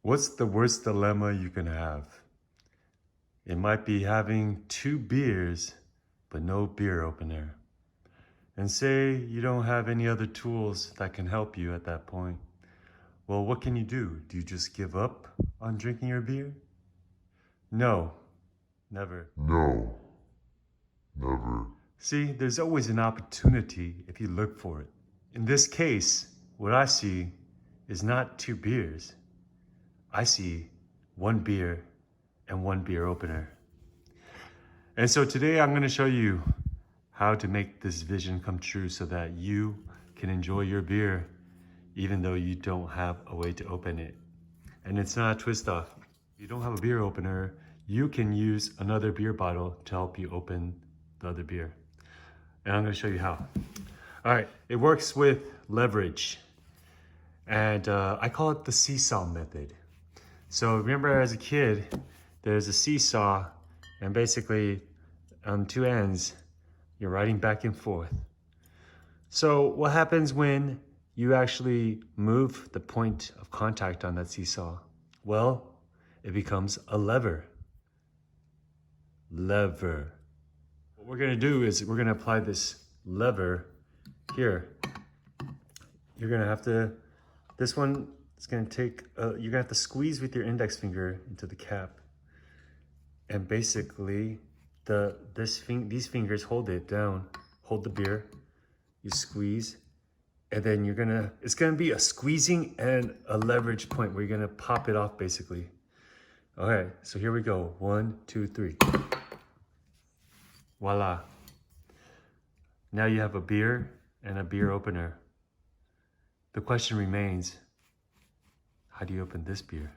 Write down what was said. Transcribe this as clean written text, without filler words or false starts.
What's the worst dilemma you can have? It might be having 2 beers, but no beer opener. And say you don't have any other tools that can help you at that point. Well, what can you do? Do you just give up on drinking your beer? No, never. No, never. See, there's always an opportunity if you look for it. In this case, what I see is not 2 beers. I see 1 beer and 1 beer opener. And so today I'm going to show you how to make this vision come true so that you can enjoy your beer even though you don't have a way to open it. And it's not a twist off. If you don't have a beer opener, you can use another beer bottle to help you open the other beer. And I'm going to show you how. All right, it works with leverage. And I call it the seesaw method. So remember as a kid, there's a seesaw, and basically on 2 ends, you're riding back and forth. So what happens when you actually move the point of contact on that seesaw? Well, it becomes a lever. Lever. What we're gonna do is we're gonna apply this lever here. You're gonna have to, this one is gonna take, you're gonna have to squeeze with your index finger into the cap. And basically, these fingers hold it down, hold the beer, you squeeze, and then it's gonna be a squeezing and a leverage point where you're gonna pop it off basically. All right, so here we go. 1, 2, 3. Voila. Now you have a beer and a beer opener. The question remains, how do you open this beer?